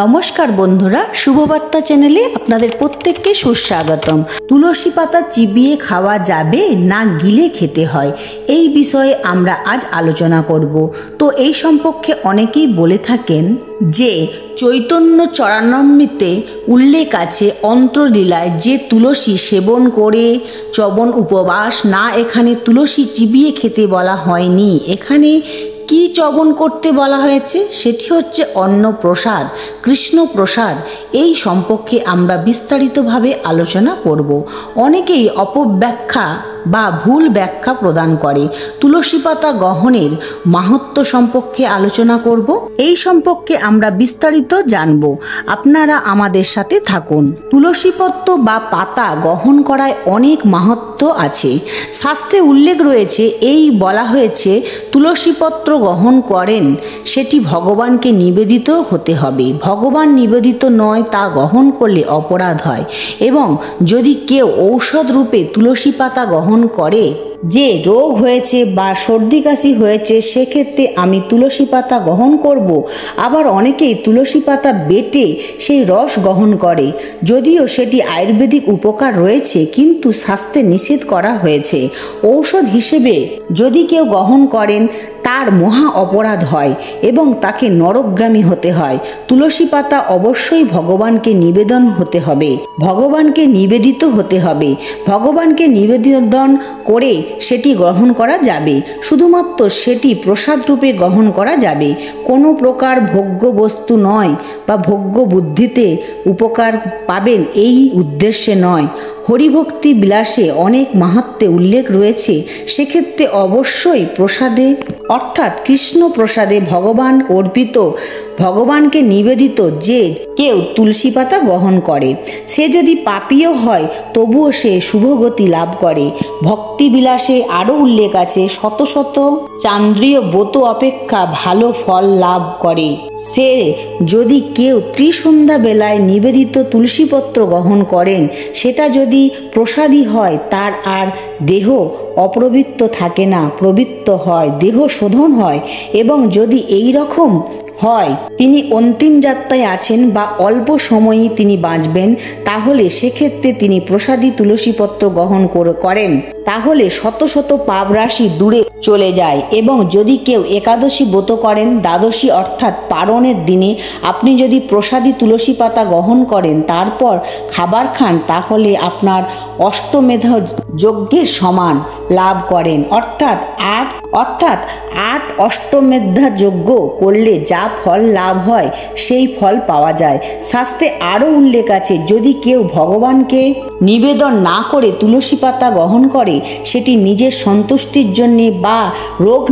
নমস্কার বন্ধুরা, শুভবার্তা চ্যানেলে আপনাদের প্রত্যেককে সুস্বাগতম। তুলসী পাতা চিবিয়ে খাওয়া যাবে না গিলে খেতে হয়, এই বিষয়ে আমরা আজ আলোচনা করব। তো এই সম্পর্কে অনেকেই বলে থাকেন যে চৈতন্য চরণামৃতে উল্লেখ আছে, অন্ত্রলীলায় যে তুলসী সেবন করে চবন উপবাস না, এখানে তুলসী চিবিয়ে খেতে বলা হয়নি। এখানে কি চবন করতে বলা হয়েছে? সেটি হচ্ছে অন্ন প্রসাদ, কৃষ্ণ প্রসাদ। এই সম্পর্কে আমরা বিস্তারিতভাবে আলোচনা করব। অনেকেই অপব্যাখ্যা বা ভুল ব্যাখ্যা প্রদান করে। তুলসী পাতা গ্রহণের মাহাত্ম্য সম্পর্কে আলোচনা করব। এই সম্পর্কে আমরা বিস্তারিত জানব। আপনারা আমাদের সাথে থাকুন। তুলসী পত্র বা পাতা গ্রহণ করায় অনেক মাহাত্ম্য আছে। শাস্ত্রে উল্লেখ রয়েছে, এই বলা হয়েছে তুলসী পত্র গ্রহণ করেন সেটি ভগবানকে নিবেদিত হতে হবে। ভগবান নিবেদিত নয় তা গ্রহণ করলে অপরাধ হয়। এবং যদি কেউ ঔষধ রূপে তুলসী পাতা গ্রহণ করে, যে রোগ হয়েছে বা সর্দি কাশি হয়েছে, সেক্ষেত্রে আমি তুলসী পাতা গ্রহণ করব। আবার অনেকেই তুলসী পাতা বেটে সেই রস গ্রহণ করে, যদিও সেটি আয়ুর্বেদিক উপকার রয়েছে, কিন্তু শাস্ত্রে নিষেধ করা হয়েছে। ঔষধ হিসেবে যদি কেউ গ্রহণ করেন তার মহা অপরাধ হয় এবং তাকে নরকগামী হতে হয়। তুলসী পাতা অবশ্যই ভগবানকে নিবেদন হতে হবে, ভগবানকে নিবেদিত হতে হবে। ভগবানকে নিবেদন করে সেটি গ্রহণ করা যাবে, শুধুমাত্র সেটি প্রসাদ রূপে গ্রহণ করা যাবে। কোনো প্রকার ভোগ্য বস্তু নয় বা ভোগ্য বুদ্ধিতে উপকার পাবেন এই উদ্দেশ্যে নয়। হরিভক্তি বিলাসে অনেক মাহাত্ম্যে উল্লেখ রয়েছে, সেক্ষেত্রে অবশ্যই প্রসাদে অর্থাৎ কৃষ্ণ প্রসাদে ভগবান অর্পিত, ভগবানকে নিবেদিত যে কেউ তুলসী পাতা গ্রহণ করে, সে যদি পাপীও হয় তবুও সে শুভগতি লাভ করে। ভক্তি বিলাসে আরও উল্লেখ আছে, শত শত চান্দ্রীয় ব্রত অপেক্ষা ভালো ফল লাভ করে। সে যদি কেউ ত্রিসন্ধ্যা বেলায় নিবেদিত তুলসীপত্র গ্রহণ করেন, সেটা যদি প্রসাদী হয়, তার আর দেহ অপবিত্র থাকে না, পবিত্র হয়, দেহ শোধন হয়। এবং যদি এই রকম হয় তিনি অন্তিম যাত্রায় আছেন বা অল্প সময়ই তিনি বাঁচবেন, তাহলে সেক্ষেত্রে তিনি প্রসাদী তুলসীপত্র গ্রহণ করেন, তাহলে শত শত পাপ রাশি দূরে চলে যায়। এবং যদি কেউ একাদশী ব্রত করেন, দ্বাদশী অর্থাৎ পারণের দিনে আপনি যদি প্রসাদী তুলসী পাতা গ্রহণ করেন, তারপর খাবার খান, তাহলে আপনার অষ্টমেধ যজ্ঞের সমান লাভ করেন। অর্থাৎ আট অষ্টমেধা যজ্ঞ করলে যা ফল লাভ হয় সেই ফল পাওয়া যায়। শাস্ত্রে আরও উল্লেখ আছে, যদি কেউ ভগবানকে নিবেদন না করে তুলসী পাতা গ্রহণ করে, সেটি নিজের সন্তুষ্টির জন্যে বা রোগ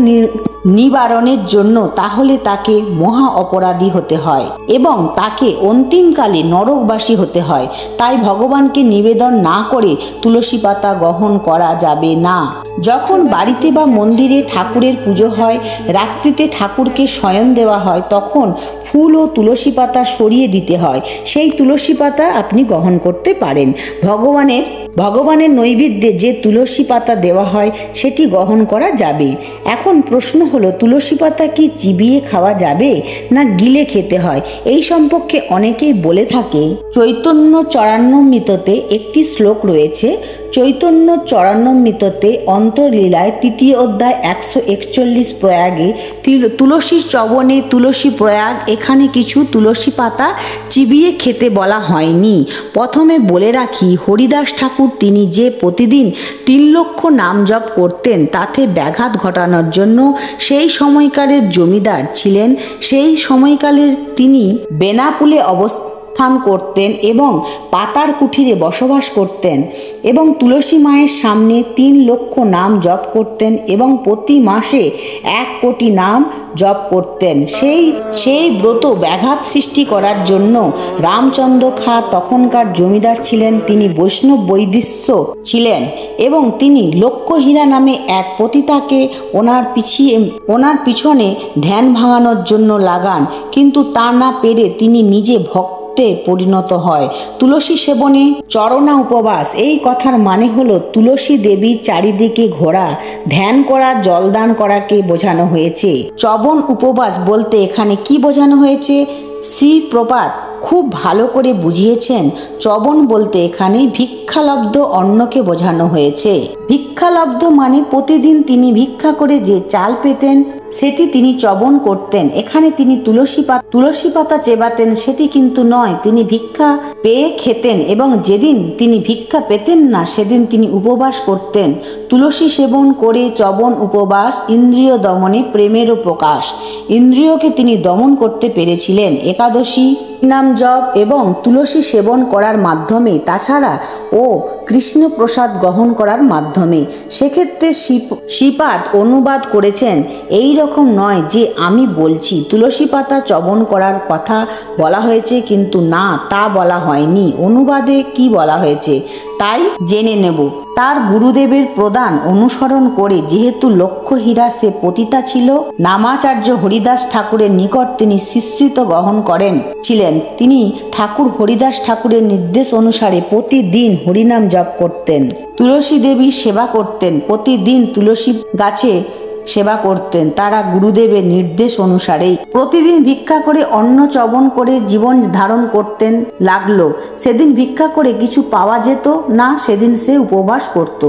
নিবারণের জন্য, তাহলে তাকে মহা অপরাধী হতে হয় এবং তাকে অন্তিমকালে নরকবাসী হতে হয়। তাই ভগবানকে নিবেদন না করে তুলসী পাতা গ্রহণ করা যাবে না। যখন বাড়িতে বা মন্দিরে ঠাকুরের পুজো হয়, রাত্রিতে ঠাকুরকে শয়ন দেওয়া হয়, তখন ফুল ও তুলসী পাতা সরিয়ে দিতে হয়। সেই তুলসী পাতা আপনি গ্রহণ করতে পারেন। ভগবানের নৈবেদ্যে যে তুলসী পাতা দেওয়া হয় সেটি গ্রহণ করা যাবে। এখন প্রশ্ন হলো, তুলসী পাতা কি চিবিয়ে খাওয়া যাবে না গিলে খেতে হয়? এই সম্পর্কে অনেকেই বলে থাকে, চৈতন্য চরণামৃততে একটি শ্লোক রয়েছে। চৈতন্য চরণামৃততে অন্তর্লীলায় 3 অধ্যায় 141 প্রয়াগে তুলসী চবনে তুলসী প্রয়াগ, এখানে কিছু তুলসী পাতা চিবিয়ে খেতে বলা হয়নি। প্রথমে বলে রাখি, হরিদাস ঠাকুর তিনি যে প্রতিদিন 3 লক্ষ নাম জপ করতেন, তাতে ব্যাঘাত ঘটানোর জন্য সেই সময়কালের জমিদার ছিলেন। সেই সময়কালের তিনি বেনাপুলে অবস্থান করতেন এবং পাতার কুঠিরে বসবাস করতেন এবং তুলসী মায়ের সামনে 3 লক্ষ নাম জপ করতেন এবং প্রতি মাসে 1 কোটি নাম জপ করতেন। সেই ব্রত ব্যাঘাত সৃষ্টি করার জন্য রামচন্দ্র খাঁ তখনকার জমিদার ছিলেন, তিনি বৈষ্ণব বৈদিশ্য ছিলেন এবং তিনি লক্ষ্যহীরা নামে এক পতিতাকে ওনার পিছনে ধ্যান ভাঙানোর জন্য লাগান, কিন্তু তা না পেরে তিনি নিজে ভক্ত পরিণত হয়। তুলসী সেবনে চরণা উপবাস, এই কথার মানে হলো তুলসী দেবী চারিদিকে ঘোরা, ধ্যান করা, জলদান করাকে বোঝানো হয়েছে। চবন উপবাস বলতে এখানে কি বোঝানো হয়েছে? শ্রী প্রপাত খুব ভালো করে বুঝিয়েছেন। চবন বলতে এখানে ভিক্ষালব্ধ অন্নকে বোঝানো হয়েছে। ভিক্ষালব্ধ মানে প্রতিদিন তিনি ভিক্ষা করে যে চাল পেতেন সেটি তিনি চবন করতেন। এখানে তিনি তুলসী পাতা চেবাতেন সেটি কিন্তু নয়, তিনি ভিক্ষা পেয়ে খেতেন এবং যেদিন তিনি ভিক্ষা পেতেন না সেদিন তিনি উপবাস করতেন। তুলসী সেবন করে চবন উপবাস ইন্দ্রিয় দমনে প্রেমেরও প্রকাশ। ইন্দ্রিয়কে তিনি দমন করতে পেরেছিলেন একাদশী নাম জপ এবং তুলসী সেবন করার মাধ্যমে, তাছাড়া ও কৃষ্ণ প্রসাদ গ্রহণ করার মাধ্যমে। সেক্ষেত্রে শ্রীপাদ অনুবাদ করেছেন, এই রকম নয় যে আমি বলছি তুলসী পাতা চবন করার কথা বলা হয়েছে কিন্তু না, তা বলা হয়নি। অনুবাদে কি বলা হয়েছে তাই জেনে নেব। তার গুরুদেবের প্রদান অনুসরণ করে যেহেতু লক্ষ্য হীরা সে পতিতা ছিল, নামাচার্য হরিদাস ঠাকুরের নিকট তিনি শিষ্যত্ব গ্রহণ ছিলেন। তিনি ঠাকুর হরিদাস ঠাকুরের নির্দেশ অনুসারে প্রতিদিন হরিনাম জপ করতেন, তুলসী দেবীর সেবা করতেন, প্রতিদিন তুলসী গাছে সেবা করতেন। তারা গুরুদেবের নির্দেশ অনুসারেই প্রতিদিন ভিক্ষা করে অন্ন চবন করে জীবন ধারণ করতেন লাগলো। সেদিন ভিক্ষা করে কিছু পাওয়া যেত না, সেদিন সে উপবাস করত।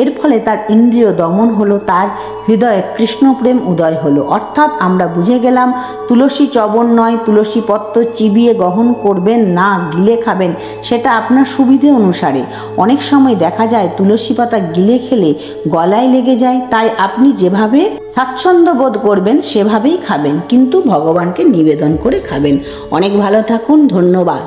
এর ফলে তার ইন্দ্রিয় দমন হলো, তার হৃদয়ে কৃষ্ণপ্রেম উদয় হলো। অর্থাৎ আমরা বুঝে গেলাম তুলসী চবন নয়, তুলসী পত্র চিবিয়ে গ্রহণ করবেন না, গিলে খাবেন, সেটা আপনার সুবিধে অনুসারে। অনেক সময় দেখা যায় তুলসী পাতা গিলে খেলে গলায় লেগে যায়, তাই আপনি যেভাবে স্বাচ্ছন্দ্য বোধ করবেন সেভাবেই খাবেন, কিন্তু ভগবানকে নিবেদন করে খাবেন। অনেক ভালো থাকুন, ধন্যবাদ।